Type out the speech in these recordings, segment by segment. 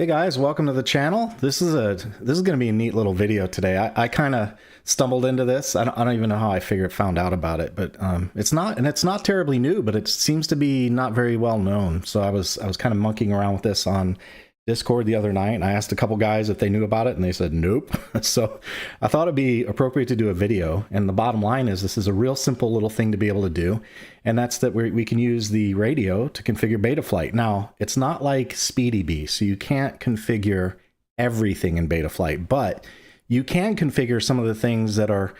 Hey guys, welcome to the channel. This is going to be a neat little video today. I kind of stumbled into this. I don't even know how I found out about it, but it's not terribly new, but it seems to be not very well known. So I was kind of monkeying around with this on Discord the other night, and I asked a couple guys if they knew about it, and they said nope. So I thought it'd be appropriate to do a video. And the bottom line is this is a real simple little thing to be able to do, and that's that we can use the radio to configure Betaflight. Now, it's not like SpeedyBee, so you can't configure everything in Betaflight, but you can configure some of the things that are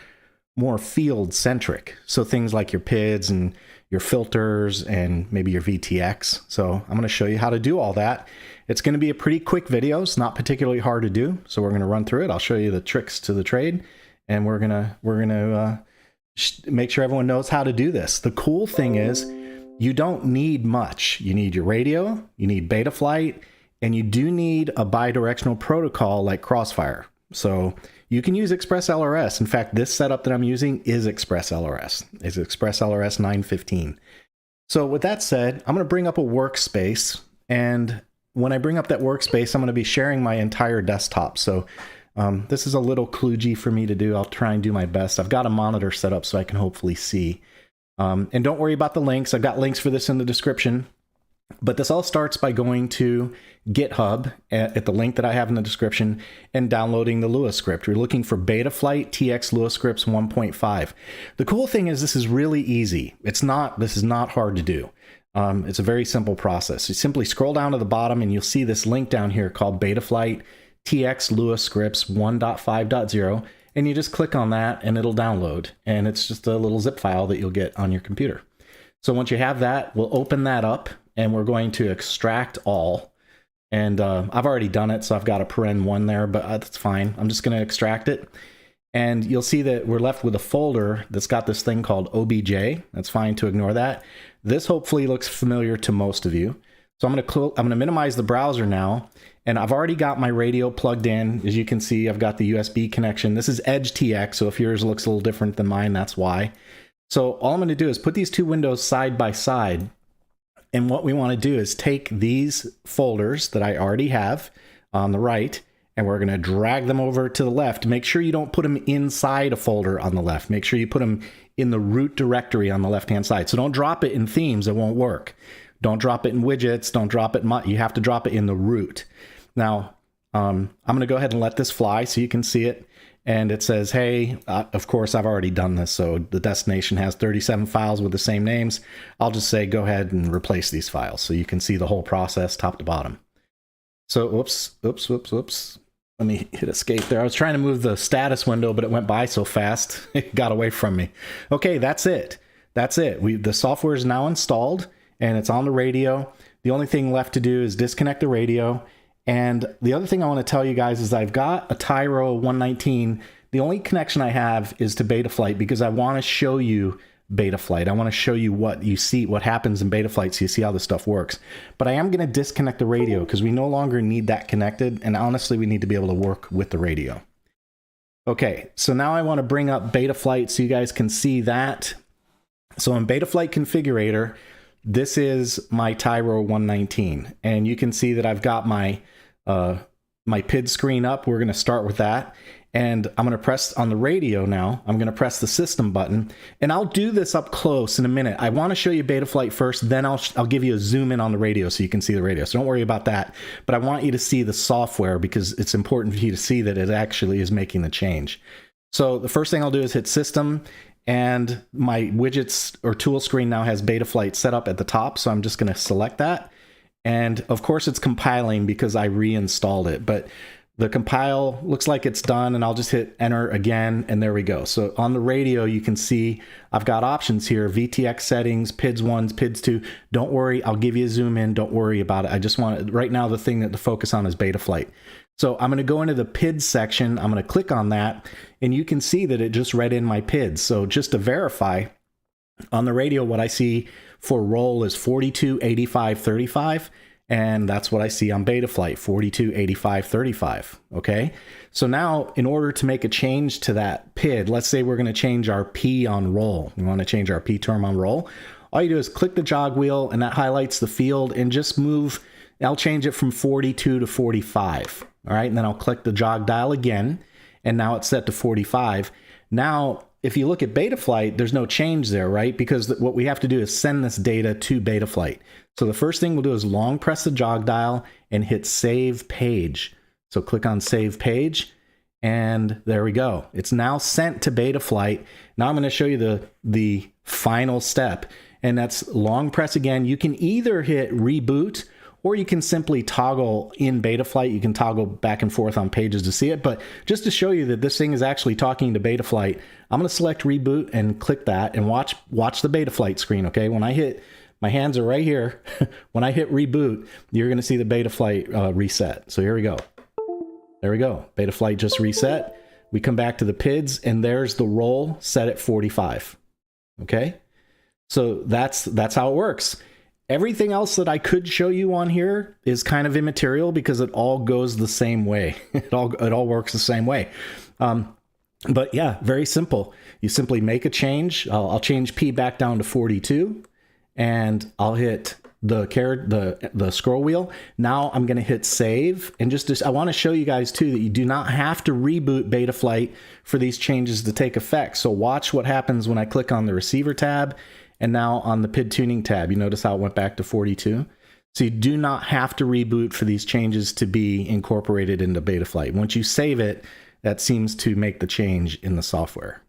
more field centric. So things like your PIDs and your filters and maybe your VTX. So I'm going to show you how to do all that. It's going to be a pretty quick video. It's not particularly hard to do. So we're going to run through it. I'll show you the tricks to the trade, and we're going to make sure everyone knows how to do this. The cool thing is you don't need much. You need your radio, you need Betaflight, and you do need a bi-directional protocol like Crossfire. So you can use ExpressLRS. In fact, this setup that I'm using is ExpressLRS. It's ExpressLRS 915. So with that said, I'm going to bring up a workspace, and when I bring up that workspace, I'm going to be sharing my entire desktop. So this is a little kludgy for me to do. I'll try and do my best. I've got a monitor set up so I can hopefully see. And don't worry about the links. I've got links for this in the description. But this all starts by going to GitHub at the link that I have in the description and downloading the Lua script. We're looking for Betaflight TX Lua scripts 1.5. The cool thing is this is really easy. This is not hard to do. It's a very simple process. You simply scroll down to the bottom and you'll see this link down here called Betaflight TX Lua scripts 1.5.0, and you just click on that and it'll download, and it's just a little zip file that you'll get on your computer. So once you have that, we'll open that up and we're going to extract all. And I've already done it, so I've got a paren 1 there, but that's fine. I'm just going to extract it. And you'll see that we're left with a folder that's got this thing called OBJ. That's fine to ignore that. This hopefully looks familiar to most of you. So I'm going to minimize the browser now, and I've already got my radio plugged in. As you can see, I've got the USB connection. This is EdgeTX, so if yours looks a little different than mine, that's why. So all I'm going to do is put these two windows side by side, and what we want to do is take these folders that I already have on the right, and we're going to drag them over to the left. Make sure you don't put them inside a folder on the left. Make sure you put them in the root directory on the left-hand side. So don't drop it in themes. It won't work. Don't drop it in widgets. Don't drop it. You have to drop it in the root. Now, I'm going to go ahead and let this fly so you can see it. And it says, hey, of course, I've already done this. So the destination has 37 files with the same names. I'll just say, go ahead and replace these files so you can see the whole process top to bottom. So, whoops. Let me hit escape there. I was trying to move the status window, but it went by so fast, it got away from me. Okay, that's it. That's it. The software is now installed, and it's on the radio. The only thing left to do is disconnect the radio. And the other thing I want to tell you guys is I've got a Tyro 119. The only connection I have is to Betaflight because I want to show you Betaflight. I want to show you what you see, what happens in Betaflight, so you see how this stuff works. But I am going to disconnect the radio because we no longer need that connected, and honestly, we need to be able to work with the radio. Okay, so now I want to bring up Betaflight so you guys can see that. So in Betaflight Configurator, this is my Tyro 119, and you can see that I've got my my PID screen up. We're going to start with that, and I'm going to press on the radio now. I'm going to press the system button, and I'll do this up close in a minute. I want to show you Betaflight first, then I'll give you a zoom in on the radio so you can see the radio. So don't worry about that, but I want you to see the software because it's important for you to see that it actually is making the change. So the first thing I'll do is hit System, and my widgets or tool screen now has Betaflight set up at the top, so I'm just going to select that. And of course it's compiling because I reinstalled it, but the compile looks like it's done, and I'll just hit enter again, and there we go. So on the radio, you can see I've got options here: VTX settings, PIDs 1, PIDs 2. Don't worry, I'll give you a zoom in. Don't worry about it. I just want right now the thing that to focus on is Betaflight. So I'm going to go into the PIDs section. I'm going to click on that, and you can see that it just read in my PIDs. So just to verify, on the radio, what I see for roll is 428535, and that's what I see on Betaflight, 428535. Okay, so now in order to make a change to that PID, let's say we're going to change our P on roll. We want to change our P term on roll. All you do is click the jog wheel, and that highlights the field, and just move I'll change it from 42 to 45. All right, and then I'll click the jog dial again, and now it's set to 45. Now, if you look at Betaflight, there's no change there, right? Because what we have to do is send this data to Betaflight. So the first thing we'll do is long press the jog dial and hit Save Page. So click on Save Page, and there we go. It's now sent to Betaflight. Now I'm going to show you the final step, and that's long press again. You can either hit Reboot, or you can simply toggle in Betaflight. You can toggle back and forth on pages to see it. But just to show you that this thing is actually talking to Betaflight, I'm going to select Reboot and click that and watch the Betaflight screen, okay? When I hit, my hands are right here. When I hit Reboot, you're going to see the Betaflight reset. So here we go. There we go. Betaflight just reset. We come back to the PIDs, and there's the roll set at 45, okay? So that's how it works. Everything else that I could show you on here is kind of immaterial because it all goes the same way. It all works the same way. But yeah, very simple. You simply make a change. I'll change P back down to 42, and I'll hit the scroll wheel. Now I'm going to hit save, and I want to show you guys too that you do not have to reboot Betaflight for these changes to take effect. So watch what happens when I click on the receiver tab. And now on the PID tuning tab, you notice how it went back to 42. So you do not have to reboot for these changes to be incorporated into Betaflight. Once you save it, that seems to make the change in the software.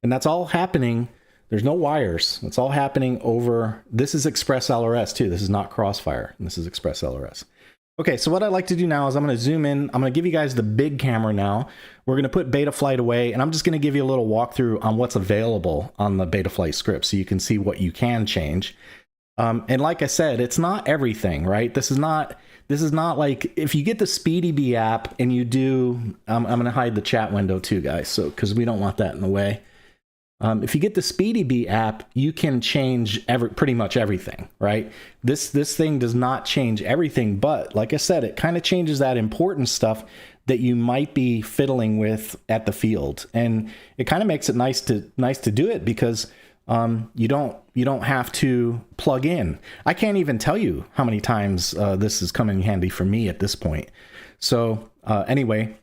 And that's all happening. There's no wires. It's all happening over, this is ExpressLRS too. This is not Crossfire. This is ExpressLRS. Okay, so what I'd like to do now is I'm going to zoom in. I'm going to give you guys the big camera now. We're going to put Betaflight away, and I'm just going to give you a little walkthrough on what's available on the Betaflight script so you can see what you can change. And like I said, it's not everything, right? This is not like if you get the SpeedyBee app and you do, I'm going to hide the chat window too, guys, so because we don't want that in the way. If you get the SpeedyBee app, you can change pretty much everything, right? This thing does not change everything, but like I said, it kind of changes that important stuff that you might be fiddling with at the field, and it kind of makes it nice to do it because you don't have to plug in. I can't even tell you how many times this has come in handy for me at this point. So anyway.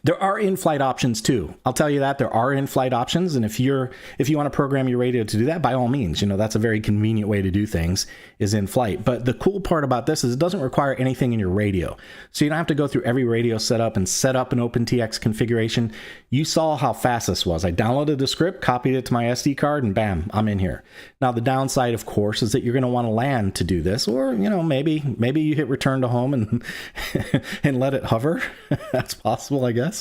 There are in-flight options too. I'll tell you that there are in-flight options, and if you want to program your radio to do that, by all means, that's a very convenient way to do things is in flight. But the cool part about this is it doesn't require anything in your radio, so you don't have to go through every radio setup and set up an OpenTX configuration. You saw how fast this was. I downloaded the script, copied it to my SD card, and bam, I'm in here. Now the downside, of course, is that you're going to want to land to do this, or maybe you hit return to home and and let it hover. That's possible, I guess.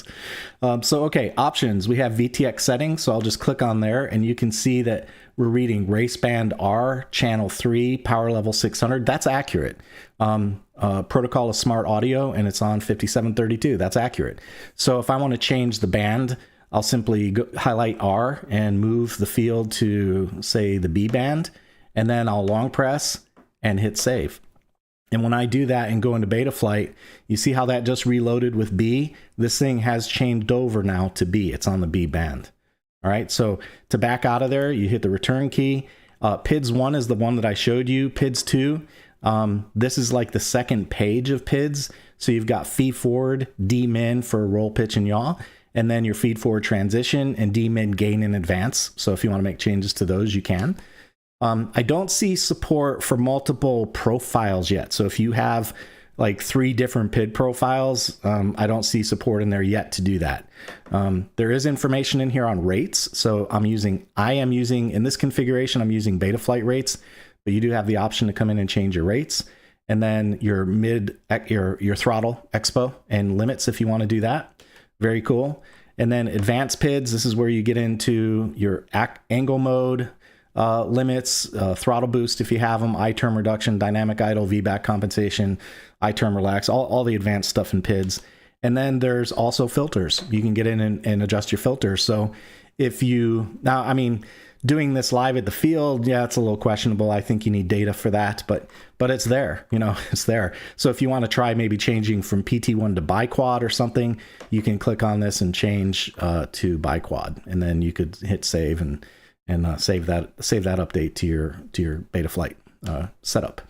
So, okay, options. We have VTX settings, so I'll just click on there, and you can see that we're reading race band R, channel 3, power level 600. That's accurate. Protocol is smart audio, and it's on 5732. That's accurate. So if I want to change the band, I'll simply highlight R and move the field to, say, the B band, and then I'll long press and hit save. And when I do that and go into Betaflight, you see how that just reloaded with B? This thing has changed over now to B. It's on the B band. All right, so to back out of there, you hit the return key. PIDs 1 is the one that I showed you. PIDs 2, this is like the second page of PIDs. So you've got feed forward, D min for roll, pitch, and yaw, and then your feed forward transition and D min gain and advance. So if you want to make changes to those, you can. I don't see support for multiple profiles yet. So if you have like 3 different PID profiles, I don't see support in there yet to do that. There is information in here on rates. So I am using in this configuration, I'm using Betaflight rates, but you do have the option to come in and change your rates. And then your your throttle expo and limits if you want to do that. Very cool. And then advanced PIDs, this is where you get into your angle mode, limits, throttle boost if you have them, I-term reduction, dynamic idle, VBAC compensation, I-term relax, all the advanced stuff in PIDs. And then there's also filters. You can get in and adjust your filters. So if you, now, I mean, doing this live at the field, yeah, it's a little questionable. I think you need data for that, but it's there, it's there. So if you want to try maybe changing from PT1 to biquad or something, you can click on this and change to biquad, and then you could hit save and save that update to your Betaflight setup.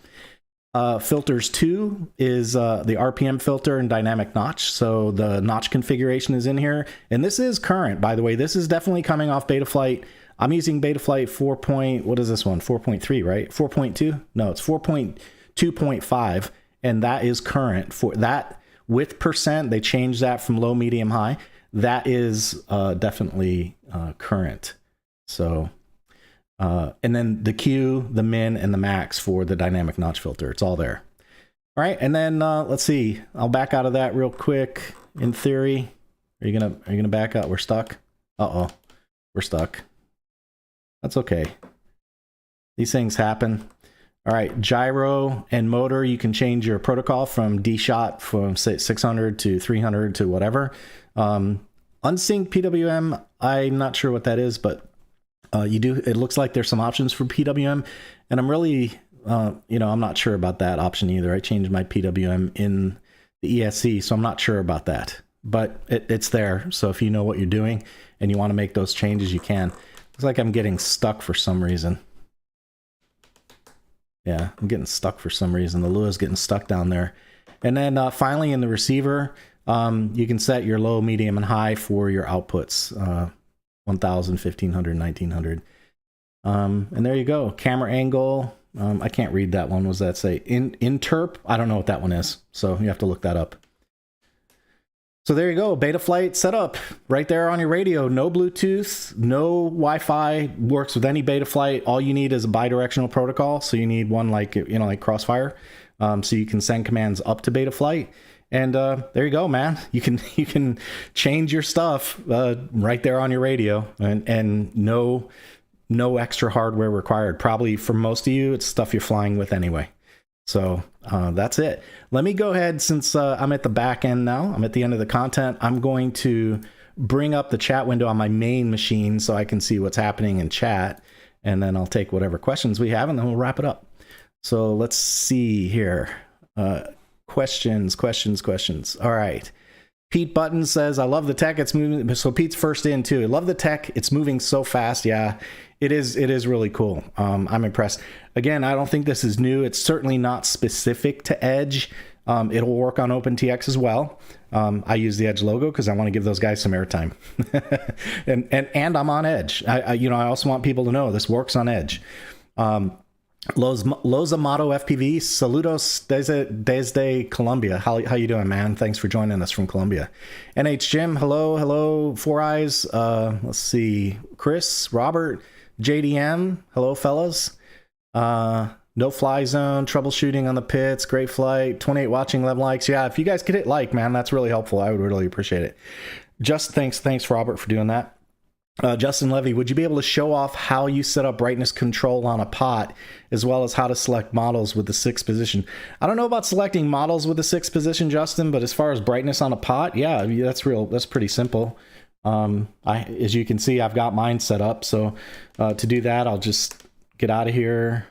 Filters 2 is the RPM filter and dynamic notch. So the notch configuration is in here. And this is current, by the way. This is definitely coming off Betaflight. I'm using Betaflight 4. What is this one? 4.3, right? 4.2? No, it's 4.2.5. And that is current. For that with percent, they changed that from low, medium, high. That is definitely current. So... and then the Q, the min, and the max for the dynamic notch filter. It's all there. All right, and then let's see. I'll back out of that real quick. In theory, are you gonna back out? We're stuck. Uh-oh, we're stuck. That's okay. These things happen. All right, gyro and motor. You can change your protocol from D-Shot from say 600 to 300 to whatever. Unsynced PWM. I'm not sure what that is, but you do. It looks like there's some options for PWM, and I'm really, I'm not sure about that option either. I changed my PWM in the ESC, so I'm not sure about that. But it's there. So if you know what you're doing and you want to make those changes, you can. Looks like I'm getting stuck for some reason. Yeah, I'm getting stuck for some reason. The LUA is getting stuck down there. And then finally in the receiver, you can set your low, medium, and high for your outputs. 1000, 1500, 1900. And there you go. Camera angle. I can't read that one. Was that say interp? I don't know what that one is. So you have to look that up. So there you go. Betaflight setup right there on your radio. No Bluetooth, no Wi-Fi. Works with any Betaflight. All you need is a bi-directional protocol. So you need one like, like Crossfire. So you can send commands up to Betaflight. And there you go, man. You can change your stuff right there on your radio, and no extra hardware required. Probably for most of you, it's stuff you're flying with anyway. So that's it. Let me go ahead, since I'm at the back end now. I'm at the end of the content. I'm going to bring up the chat window on my main machine so I can see what's happening in chat, and then I'll take whatever questions we have, and then we'll wrap it up. So let's see here. Questions. All right. Pete Button says, I love the tech. It's moving. So Pete's first in too. I love the tech. It's moving so fast. Yeah, it is. It is really cool. I'm impressed. Again, I don't think this is new. It's certainly not specific to Edge. It'll work on OpenTX as well. I use the Edge logo because I want to give those guys some airtime. and I'm on Edge. I also want people to know this works on Edge. Los Amato FPV, saludos desde Colombia. How you doing, man? Thanks for joining us from Colombia. NH Jim, hello. Four Eyes. Let's see. Chris, Robert, JDM, hello, fellas. No Fly Zone, troubleshooting on the pits, great flight, 28 watching, 11 likes. Yeah, if you guys could hit like, man, that's really helpful. I would really appreciate it. Just thanks, Robert, for doing that. Justin Levy, would you be able to show off how you set up brightness control on a pot, as well as how to select models with the 6th position? I don't know about selecting models with the 6th position, Justin, but as far as brightness on a pot, yeah, that's pretty simple. As you can see, I've got mine set up. So to do that, I'll just get out of here.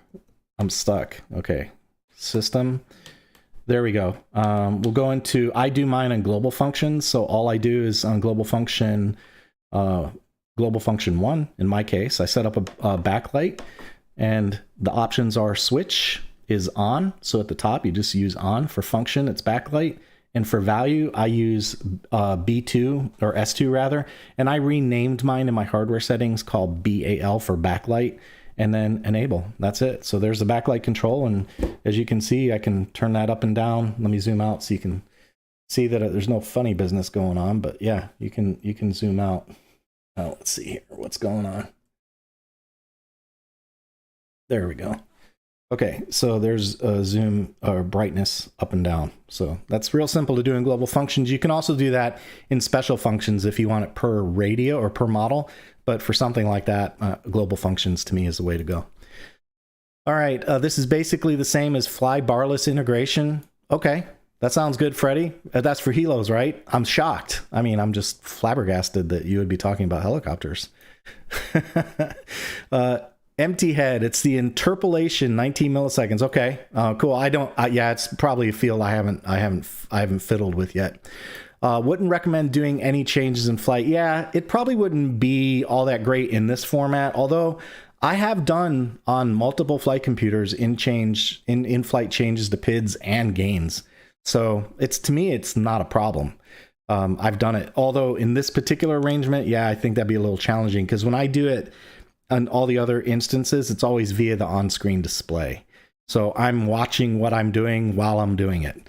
I'm stuck. Okay. System. There we go. We'll go into, I do mine on global functions. So all I do is on global function 1, in my case. I set up a backlight, and the options are switch is on. So at the top, you just use on. For function, it's backlight. And for value, I use B2 or S2 rather. And I renamed mine in my hardware settings called BAL for backlight, and then enable. That's it. So there's the backlight control. And as you can see, I can turn that up and down. Let me zoom out so you can see that there's no funny business going on. But yeah, you can zoom out. Oh, let's see here. What's going on? There we go. Okay, so there's a zoom or brightness up and down. So that's real simple to do in global functions. You can also do that in special functions if you want it per radio or per model. But for something like that, global functions to me is the way to go. All right, this is basically the same as fly barless integration. Okay, that sounds good, Freddie. That's for helos, right? I'm shocked. I mean, I'm just flabbergasted that you would be talking about helicopters. Empty head. It's the interpolation, 19 milliseconds. Okay, cool. Yeah, it's probably a field I haven't fiddled with yet. Wouldn't recommend doing any changes in flight. Yeah, it probably wouldn't be all that great in this format. Although I have done on multiple flight computers in-flight changes to PIDs and gains. So to me, it's not a problem. I've done it. Although in this particular arrangement, yeah, I think that'd be a little challenging because when I do it on all the other instances, it's always via the on-screen display. So I'm watching what I'm doing while I'm doing it.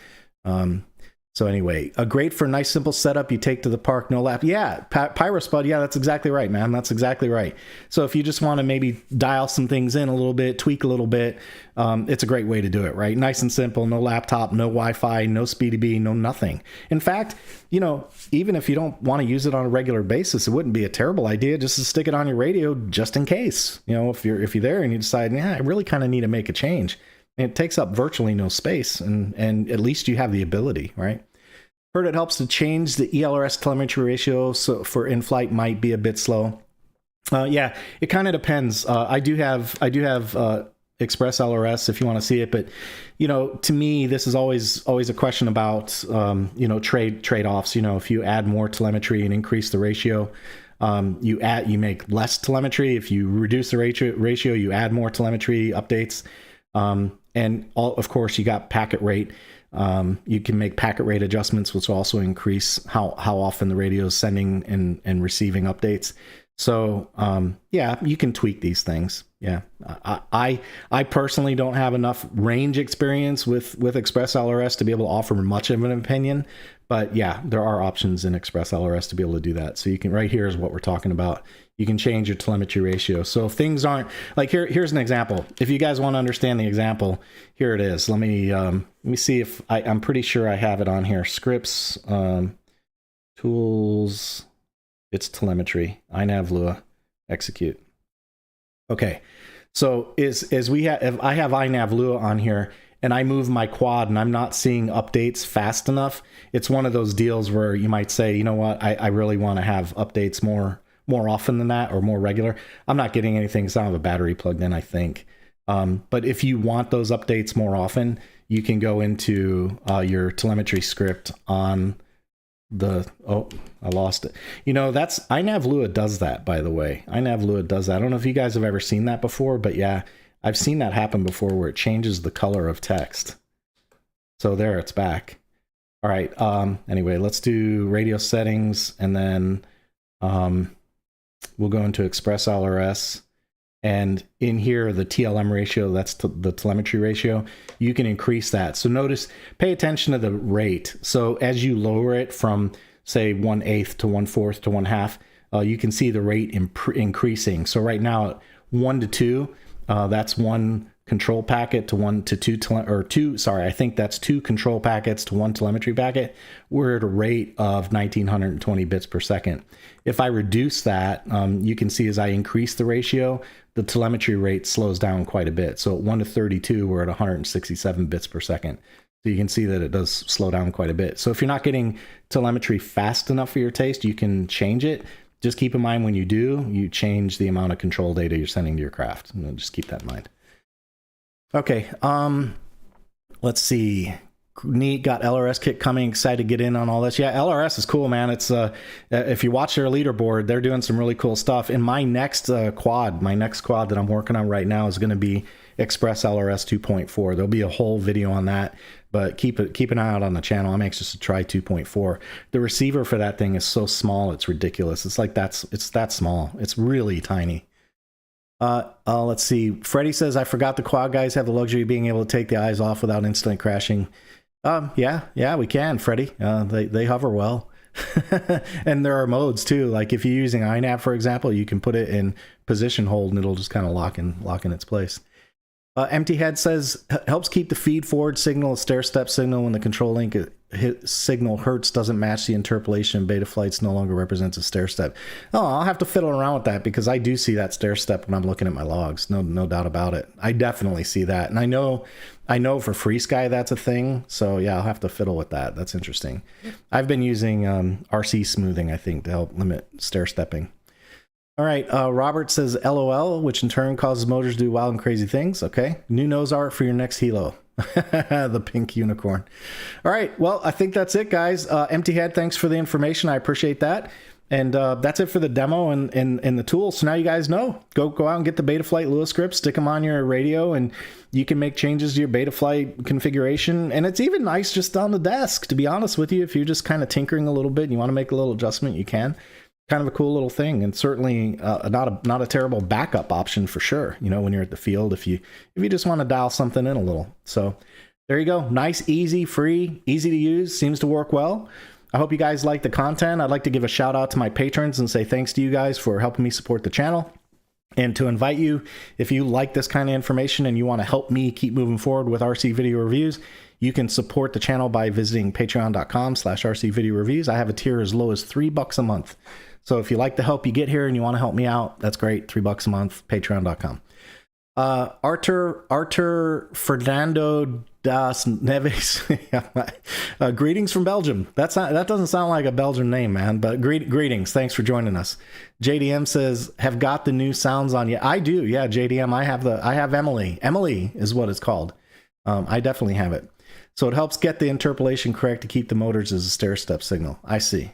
So anyway, a great for a nice simple setup you take to the park, no lap. Yeah, Pyrospud, yeah, that's exactly right, man. That's exactly right. So if you just want to maybe dial some things in a little bit, tweak a little bit, it's a great way to do it, right? Nice and simple, no laptop, no Wi-Fi, no SpeedyB, no nothing. In fact, you know, even if you don't want to use it on a regular basis, it wouldn't be a terrible idea just to stick it on your radio just in case. You know, if you're there and you decide, yeah, I really kind of need to make a change. And it takes up virtually no space, and at least you have the ability, right? Heard it helps to change the ELRS telemetry ratio, so for in-flight might be a bit slow. Yeah, it kind of depends. I do have ExpressLRS if you want to see it, but you know, to me, this is always a question about you know, trade-offs. You know, if you add more telemetry and increase the ratio, you make less telemetry. If you reduce the ratio, you add more telemetry updates. And of course, you got packet rate. You can make packet rate adjustments, which will also increase how often the radio is sending and receiving updates. So yeah, you can tweak these things. Yeah, I personally don't have enough range experience with ExpressLRS to be able to offer much of an opinion, but yeah, there are options in ExpressLRS to be able to do that. So you can, right here is what we're talking about. You can change your telemetry ratio. So if things aren't like here's an example. If you guys want to understand the example, here it is. Let me see if I'm pretty sure I have it on here. Scripts, tools, it's telemetry, INAV LUA, execute. Okay, so if I have INAV LUA on here and I move my quad and I'm not seeing updates fast enough, it's one of those deals where you might say, you know what, I really want to have updates more often than that, or more regular. I'm not getting anything because I don't have a battery plugged in, I think. But if you want those updates more often, you can go into your telemetry script on the, oh, I lost it. You know, that's, INAV LUA does that, by the way. INAV LUA does that. I don't know if you guys have ever seen that before, but yeah, I've seen that happen before where it changes the color of text. So there, it's back. All right, anyway, let's do radio settings, and then we'll go into ExpressLRS, and in here, the TLM ratio, that's the telemetry ratio, you can increase that. So notice, pay attention to the rate. So as you lower it from, say, 1/8 to 1/4 to 1/2, you can see the rate increasing. So right now, 1 to 2, that's one control packet to 1 to 2, I think that's 2 control packets to 1 telemetry packet. We're at a rate of 1920 bits per second. If I reduce that, you can see as I increase the ratio, the telemetry rate slows down quite a bit. So at 1 to 32, we're at 167 bits per second. So you can see that it does slow down quite a bit. So if you're not getting telemetry fast enough for your taste, you can change it. Just keep in mind when you do, you change the amount of control data you're sending to your craft. And just keep that in mind. Okay, let's see. Neat, got LRS kit coming, excited to get in on all this. Yeah, LRS is cool, man. It's if you watch their leaderboard, they're doing some really cool stuff. In my next quad that I'm working on right now is going to be ExpressLRS 2.4. There'll be a whole video on that, but keep an eye out on the channel. I'm anxious to try 2.4. The receiver for that thing is so small, it's ridiculous. It's like it's that small. It's really tiny. Let's see. Freddie says, I forgot the quad guys have the luxury of being able to take the eyes off without instantly crashing. Yeah, we can, Freddie. They hover well. And there are modes too. Like if you're using INAV, for example, you can put it in position hold and it'll just kind of lock in its place. Empty Head says, helps keep the feed forward signal a stair-step signal when the control link signal hertz doesn't match the interpolation. Betaflights no longer represents a stair-step. Oh, I'll have to fiddle around with that because I do see that stair-step when I'm looking at my logs. No doubt about it. I definitely see that. And I know for FreeSky that's a thing. So yeah, I'll have to fiddle with that. That's interesting. I've been using RC smoothing, I think, to help limit stair-stepping. All right, Robert says LOL, which in turn causes motors to do wild and crazy things. Okay, new nose art for your next helo. The pink unicorn. All right, well, I think that's it, guys. Empty Head, thanks for the information. I appreciate that. And that's it for the demo and the tool. So now you guys know. Go out and get the Betaflight Lua scripts, stick them on your radio, and you can make changes to your Betaflight configuration. And it's even nice just on the desk, to be honest with you. If you're just kind of tinkering a little bit and you want to make a little adjustment, you can. Kind of a cool little thing, and certainly not a terrible backup option for sure. You know, when you're at the field, if you just want to dial something in a little. So there you go. Nice, easy, free, easy to use. Seems to work well. I hope you guys like the content. I'd like to give a shout out to my patrons and say thanks to you guys for helping me support the channel. And to invite you, if you like this kind of information and you want to help me keep moving forward with RC video reviews, you can support the channel by visiting patreon.com/RC video reviews. I have a tier as low as $3 a month. So if you like the help you get here and you want to help me out, that's great. $3 a month, patreon.com. Artur Fernando das Neves. Greetings from Belgium. That doesn't sound like a Belgian name, man, but greetings. Thanks for joining us. JDM says, have got the new sounds on you. I do. Yeah, JDM. I have Emily. Emily is what it's called. I definitely have it. So it helps get the interpolation correct to keep the motors as a stair-step signal. I see.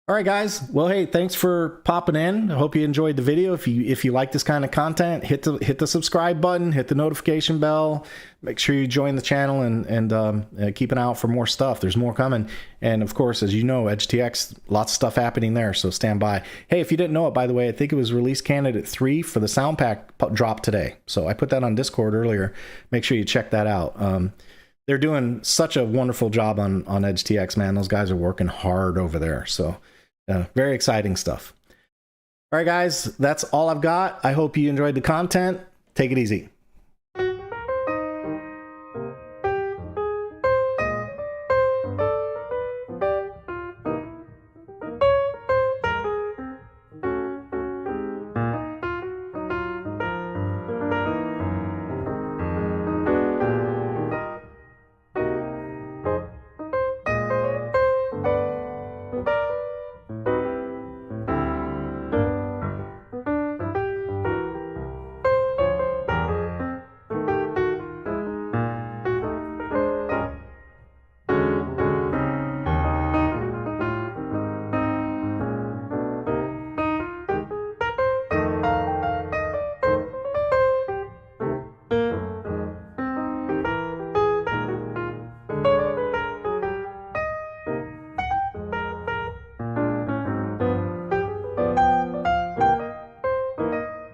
All right, guys. Well, hey, thanks for popping in. I hope you enjoyed the video. If you like this kind of content, hit the subscribe button, hit the notification bell. Make sure you join the channel and keep an eye out for more stuff. There's more coming. And of course, as you know, EdgeTX, lots of stuff happening there. So stand by. Hey, if you didn't know it, by the way, I think it was release candidate 3 for the sound pack drop today. So I put that on Discord earlier. Make sure you check that out. They're doing such a wonderful job on EdgeTX, man. Those guys are working hard over there. So very exciting stuff. All right, guys, that's all I've got. I hope you enjoyed the content. Take it easy.